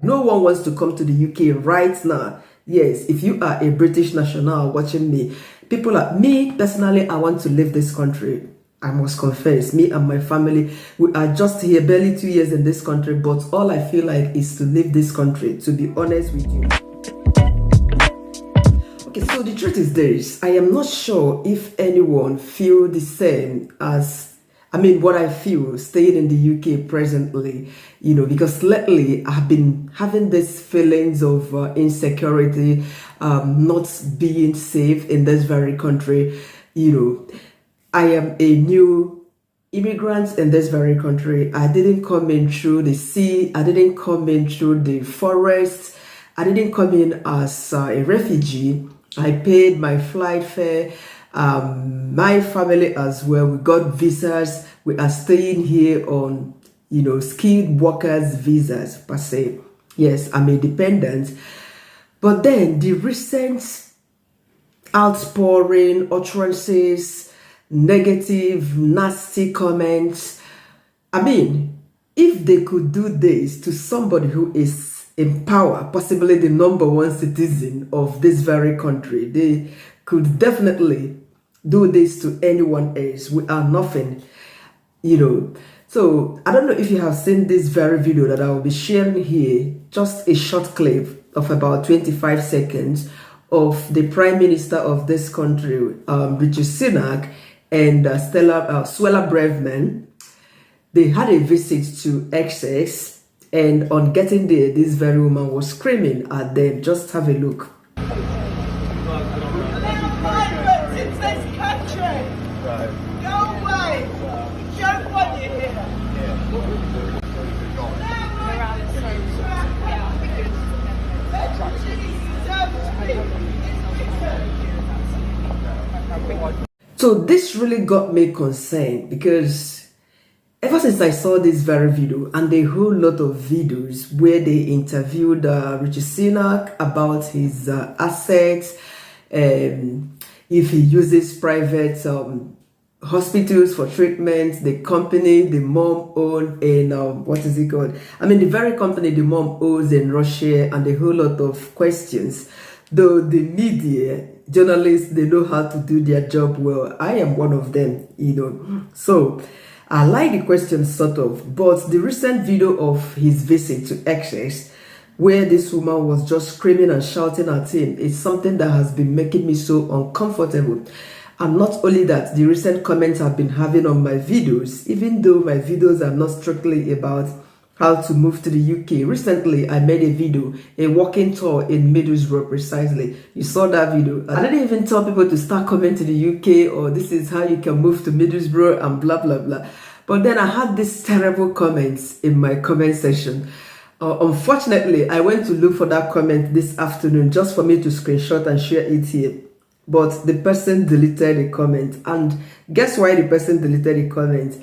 No one wants to come to the UK right now. Yes, if you are a British national watching me, me personally, I want to leave this country. I must confess, me and my family, we are just here barely 2 years in this country, but all I feel like is to leave this country, to be honest with you. Okay, so the truth is this, I am not sure if anyone feel the same as what I feel staying in the UK presently, because lately I've been having these feelings of insecurity, not being safe in this very country. I am a new immigrant in this very country. I didn't come in through the sea. I didn't come in through the forest. I didn't come in as a refugee. I paid my flight fare. My family as well, we got visas. We are staying here on, skilled workers visas per se. Yes, I'm a dependent. But then the recent outpouring, utterances, negative, nasty comments. If they could do this to somebody who is in power, possibly the #1 citizen of this very country, they could definitely do this to anyone else. We are nothing, So I don't know if you have seen this very video that I will be sharing here, just a short clip of about 25 seconds of the Prime Minister of this country, Richard Sunak, and Suella Braverman. They had a visit to Essex, and on getting there, this very woman was screaming at them. Just have a look. So this really got me concerned, because ever since I saw this very video and a whole lot of videos where they interviewed Richard Sunak about his assets, if he uses private hospitals for treatment, the company the mom owned in, what is it called? The very company the mom owns in Russia, and a whole lot of questions. Though the media, journalists, they know how to do their job well. I am one of them, So I like the questions sort of, but the recent video of his visit to Essex, where this woman was just screaming and shouting at him, is something that has been making me so uncomfortable. And not only that, the recent comments I've been having on my videos, even though my videos are not strictly about how to move to the UK. Recently, I made a video, a walking tour in Middlesbrough precisely. You saw that video. I didn't even tell people to start coming to the UK, or this is how you can move to Middlesbrough and blah, blah, blah. But then I had these terrible comments in my comment section. Unfortunately, I went to look for that comment this afternoon just for me to screenshot and share it here. But the person deleted the comment. And guess why the person deleted the comment?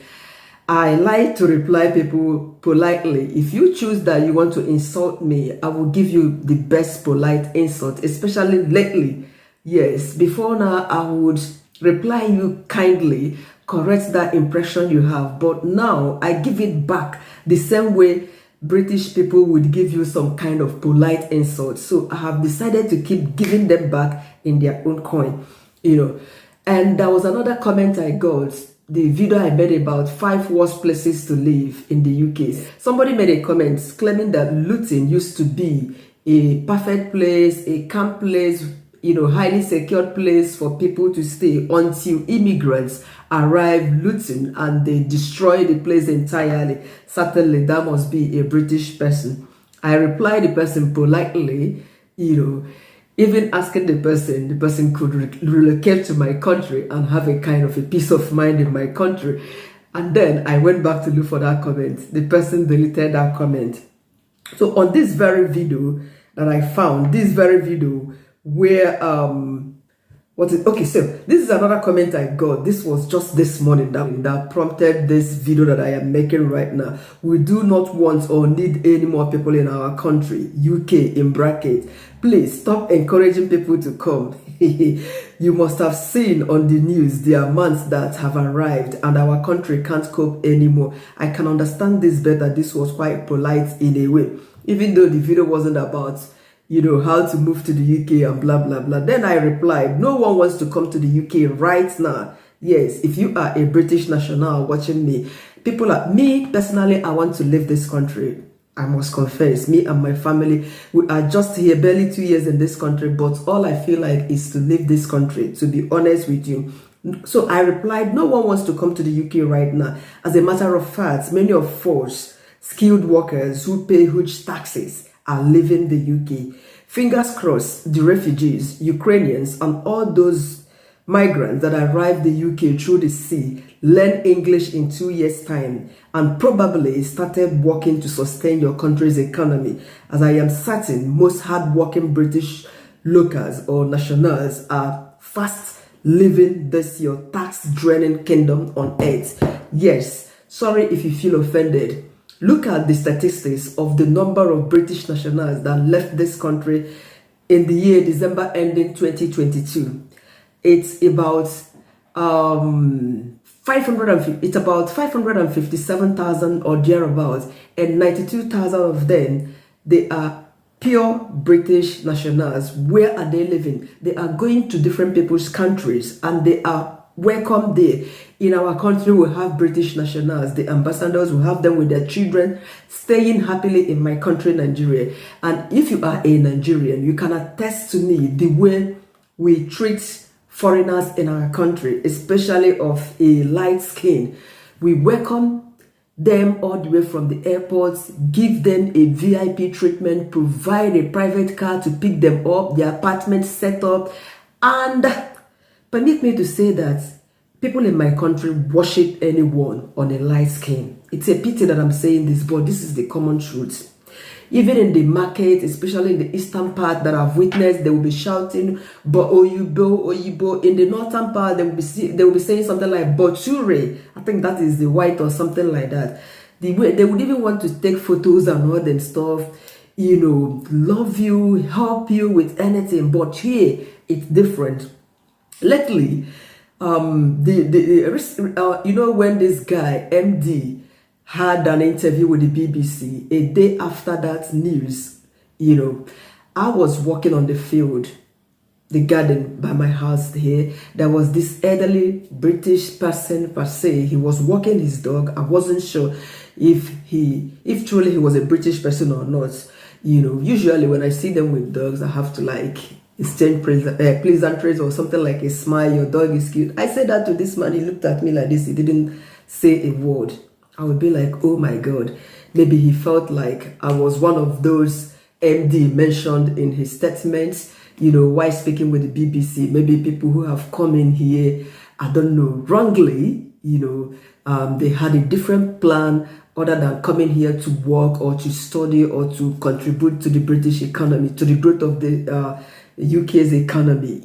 I like to reply people politely. If you choose that you want to insult me, I will give you the best polite insult, especially lately. Yes, before now, I would reply you kindly, correct that impression you have. But now, I give it back the same way British people would give you some kind of polite insult. So I have decided to keep giving them back in their own coin, And there was another comment I got. The video I made about 5 worst places to live in the UK. Somebody made a comment claiming that Luton used to be a perfect place, a camp place, highly secured place for people to stay until immigrants arrived Luton and they destroyed the place entirely. Certainly, that must be a British person. I replied the person politely, even asking the person could relocate to my country and have a kind of a peace of mind in my country. And then I went back to look for that comment. The person deleted that comment. So on this very video that I found, this very video where, okay, so this is another comment I got. This was just this morning that prompted this video that I am making right now. We do not want or need any more people in our country, UK in bracket. Please stop encouraging people to come. You must have seen on the news the amounts that have arrived and our country can't cope anymore. I can understand this better. This was quite polite in a way. even though the video wasn't about, how to move to the UK and blah, blah, blah. Then I replied, no one wants to come to the UK right now. Yes, if you are a British national watching me, me personally, I want to leave this country. I must confess, me and my family, we are just here barely 2 years in this country, but all I feel like is to leave this country, to be honest with you. So I replied, no one wants to come to the UK right now. As a matter of fact, many of us, skilled workers who pay huge taxes, are leaving the UK. Fingers crossed, the refugees, Ukrainians, and all those migrants that arrived the UK through the sea learn English in 2 years' time and probably started working to sustain your country's economy. As I am certain, most hard-working British locals or nationals are fast living this your tax-draining kingdom on earth. Yes, sorry if you feel offended. Look at the statistics of the number of British nationals that left this country in the year December ending 2022. It's about 557,000 or thereabouts, and 92,000 of them, they are pure British nationals. Where are they living? They are going to different people's countries and they are welcome there. In our country, we have British nationals, the ambassadors, we have them with their children, staying happily in my country, Nigeria. And if you are a Nigerian, you can attest to me the way we treat foreigners in our country, especially of a light skin. We welcome them all the way from the airports, give them a VIP treatment, provide a private car to pick them up, their apartment set up, and permit me to say that people in my country worship anyone on a light skin. It's a pity that I'm saying this, but this is the common truth. Even in the market, especially in the eastern part that I've witnessed, they will be shouting, "But Oyibo, Oyibo." In the northern part, they will be saying something like "Boture." I think that is the white or something like that. They would even want to take photos and all that stuff, love you, help you with anything. But here, it's different. Lately, when this guy MD had an interview with the BBC, a day after that news, I was walking on the field, the garden by my house here. There was this elderly British person per se. He was walking his dog. I wasn't sure if truly he was a British person or not. Usually when I see them with dogs, I have to exchange pleasantries or something like a smile. Your dog is cute. I said that to this man. He looked at me like this. He didn't say a word. I would be like, oh my God, maybe he felt like I was one of those MD mentioned in his statements, while speaking with the BBC. Maybe people who have come in here, I don't know, wrongly, they had a different plan other than coming here to work or to study or to contribute to the British economy, to the growth of the UK's economy,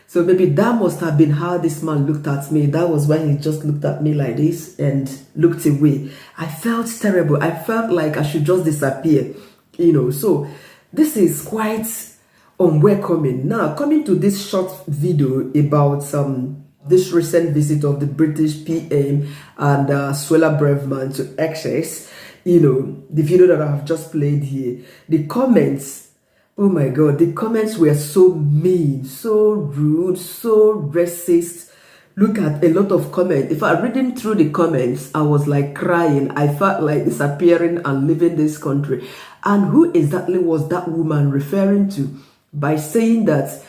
So maybe that must have been how this man looked at me. That was why he just looked at me like this and looked away. I felt terrible. I felt like I should just disappear, So this is quite unwelcoming. Now, coming to this short video about this recent visit of the British PM and Suella Braverman to Access, the video that I have just played here, the comments, oh my God, the comments were so mean, so rude, so racist. Look at a lot of comments. If I'm reading through the comments, I was like crying. I felt like disappearing and leaving this country. And who exactly was that woman referring to by saying that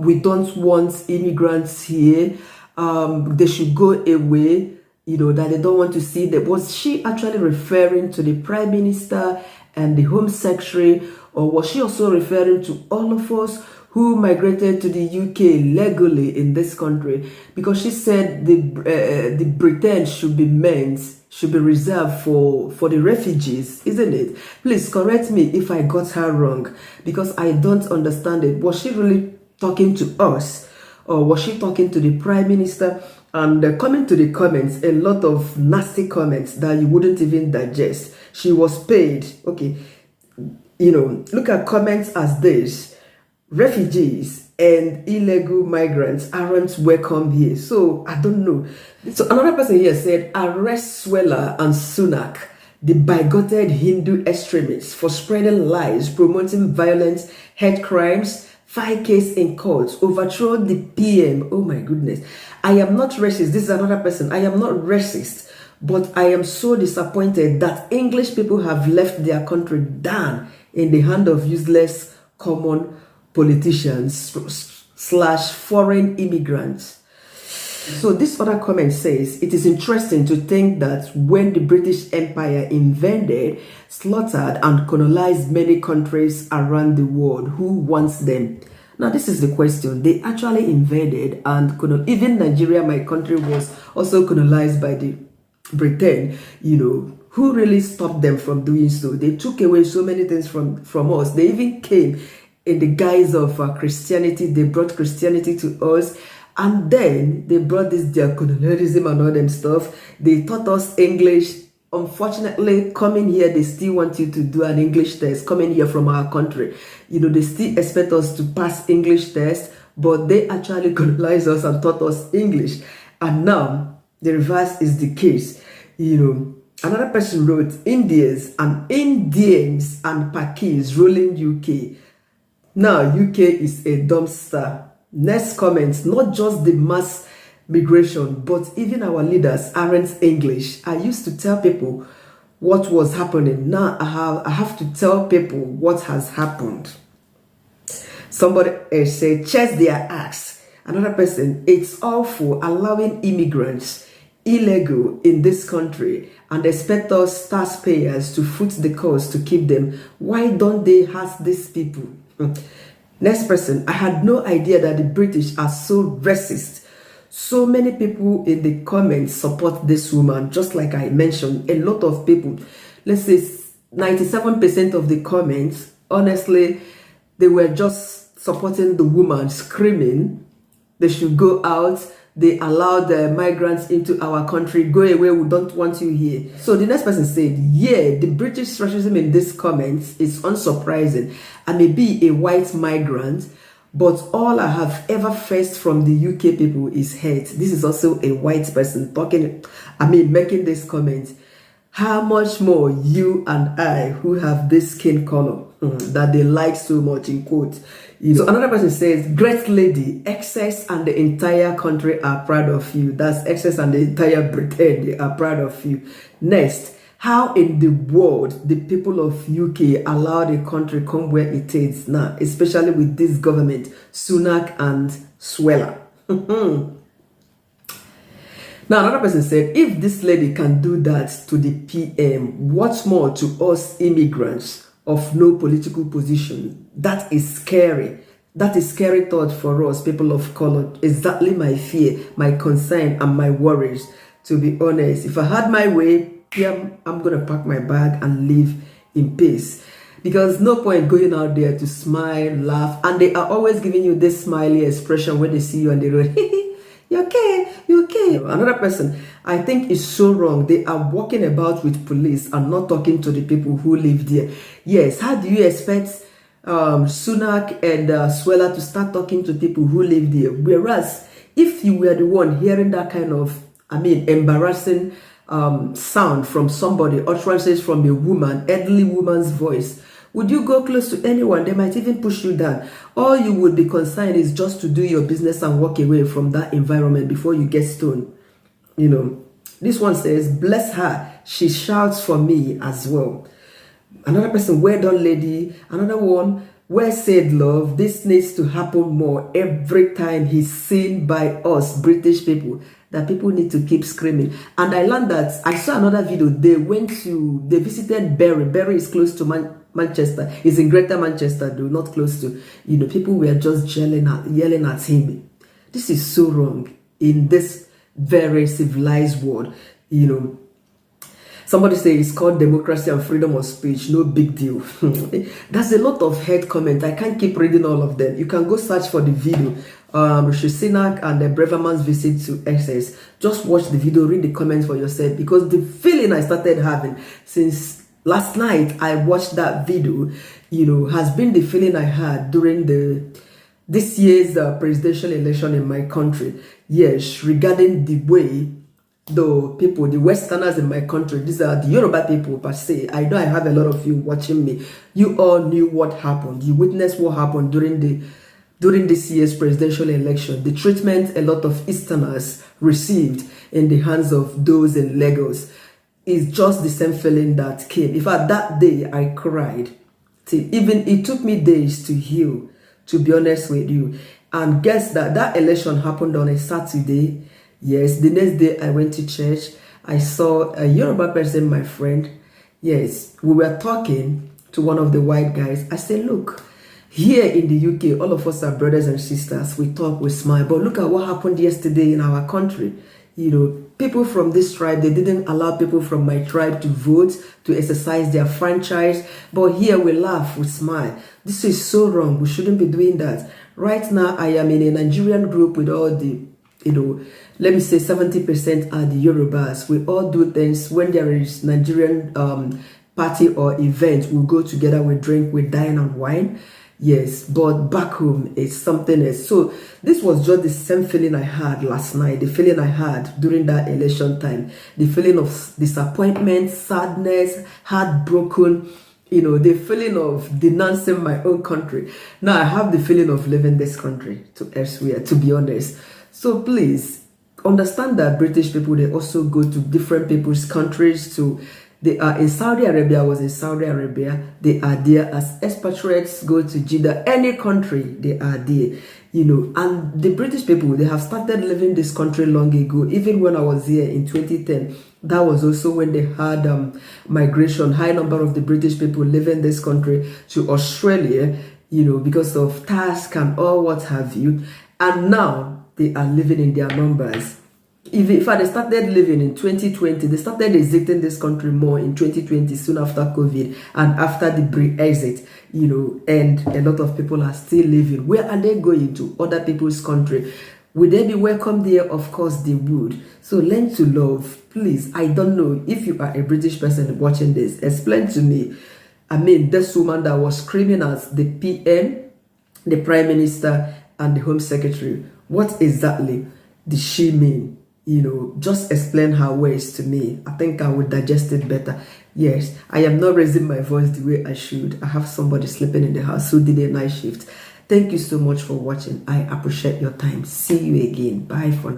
we don't want immigrants here, they should go away, that they don't want to see them? Was she actually referring to the Prime Minister and the Home Secretary, or was she also referring to all of us who migrated to the UK legally in this country? Because she said the Britain should be reserved for the refugees, isn't it? Please correct me if I got her wrong, because I don't understand it. Was she really talking to us, or was she talking to the Prime Minister? And coming to the comments, a lot of nasty comments that you wouldn't even digest. She was paid. Okay, look at comments as this: refugees and illegal migrants aren't welcome here. So I don't know. So another person here said, arrest Suella and Sunak. the bigoted Hindu extremists for spreading lies, promoting violence, hate crimes, file case in court, overthrow the PM. Oh my goodness. I am not racist. This is another person. I am not racist, but I am so disappointed that English people have left their country down in the hand of useless common politicians / foreign immigrants. So this other comment says, it is interesting to think that when the British Empire invaded, slaughtered and colonized many countries around the world, who wants them? Now this is the question. They actually invaded and even Nigeria, my country, was also colonized by the Britain. Who really stopped them from doing so? They took away so many things from us. They even came in the guise of Christianity. They brought Christianity to us. And then they brought this their colonialism and all them stuff. They taught us English. Unfortunately, coming here, they still want you to do an English test. Coming here from our country, they still expect us to pass English test, but they actually colonized us and taught us English. And now the reverse is the case. Another person wrote, Indians and Pakis ruling UK. Now UK is a dumpster. Next comment, not just the mass migration, but even our leaders aren't English. I used to tell people what was happening. Now I have to tell people what has happened. Somebody else said, chest their ass. Another person, it's awful allowing immigrants illegal in this country and expect us taxpayers to foot the cost to keep them. Why don't they ask these people? Next person, I had no idea that the British are so racist. So many people in the comments support this woman, just like I mentioned. A lot of people, let's say 97% of the comments, honestly, they were just supporting the woman, screaming they should go out. They allowed the migrants into our country. Go away, we don't want you here. So the next person said, yeah, the British racism in these comments is unsurprising. I may be a white migrant, but all I have ever faced from the UK people is hate. This is also a white person making this comment. How much more you and I, who have this skin color that they like so much, in quotes. So another person says, great lady, Excess and the entire country are proud of you. That's Excess and the entire Britain, they are proud of you. Next, how in the world the people of UK allow the country come where it is now, especially with this government, Sunak and Swella. Now another person said, if this lady can do that to the PM, what more to us immigrants of no political position? That is scary. That is scary thought for us, people of color. Exactly my fear, my concern, and my worries. To be honest, if I had my way, I'm gonna pack my bag and live in peace. Because no point going out there to smile, laugh, and they are always giving you this smiley expression when they see you on the road. You okay? You okay? Another person, I think is so wrong. They are walking about with police and not talking to the people who live there. Yes, how do you expect Sunak and Swella to start talking to people who live there? Whereas, if you were the one hearing that kind of, embarrassing sound from somebody, utterances from a woman, elderly woman's voice, would you go close to anyone? They might even push you down. All you would be concerned is just to do your business and walk away from that environment before you get stoned. This one says, bless her, she shouts for me as well. Another person, well done lady. Another one, well said love. This needs to happen more every time he's seen by us British people. That people need to keep screaming. And I learned that, I saw another video, they visited Bury. Bury is close to Manchester. It's in Greater Manchester, though, not close to, people were just yelling at him. This is so wrong in this very civilized world, Somebody say it's called democracy and freedom of speech. No big deal. There's a lot of hate comment. I can't keep reading all of them. You can go search for the video. Rishi Sunak and the Braverman's visit to Excess. Just watch the video, read the comments for yourself. Because the feeling I started having since last night I watched that video, has been the feeling I had during this year's presidential election in my country. Yes, regarding the way the people, the Westerners in my country, these are the Yoruba people per se. I know I have a lot of you watching me. You all knew what happened. You witnessed what happened during this year's presidential election. The treatment a lot of Easterners received in the hands of those in Lagos is just the same feeling that came. In fact, that day I cried. See, even it took me days to heal, to be honest with you. And guess that election happened on a Saturday. Yes, the next day I went to church. I saw a Yoruba person, my friend. Yes, we were talking to one of the white guys. I said, look, here in the UK, all of us are brothers and sisters. We talk, we smile. But look at what happened yesterday in our country. You know, people from this tribe, they didn't allow people from my tribe to vote, to exercise their franchise. But here we laugh, we smile. This is so wrong. We shouldn't be doing that. Right now, I am in a Nigerian group with all the, you know, let me say 70% are the Yorubas. We all do things when there is Nigerian party or event. We'll go together, we drink, we dine and wine. Yes, but back home it's something else. So this was just the same feeling I had last night, the feeling I had during that election time, the feeling of disappointment, sadness, heartbroken, you know, the feeling of denouncing my own country. Now I have the feeling of leaving this country to elsewhere, to be honest. So please understand that British people, they also go to different people's countries to. They are in Saudi Arabia. I was in Saudi Arabia. They are there as expatriates, go to Jeddah, any country, they are there, you know. And the British people, they have started living this country long ago. Even when I was here in 2010, that was also when they had migration, high number of the British people living this country to Australia, you know, because of task and all what have you. And now they are living in their numbers. In fact, they started living in 2020. They started exiting this country more in 2020, soon after COVID and after the Brexit, you know, and a lot of people are still living. Where are they going to? Other people's country. Would they be welcome there? Of course they would. So learn to love. Please, I don't know if you are a British person watching this. Explain to me. I mean, this woman that was screaming as the PM, the Prime Minister, and the Home Secretary. What exactly did she mean? You know, just explain her ways to me. I think I would digest it better. Yes, I am not raising my voice the way I should. I have somebody sleeping in the house who did a night shift. Thank you so much for watching. I appreciate your time. See you again. Bye for now.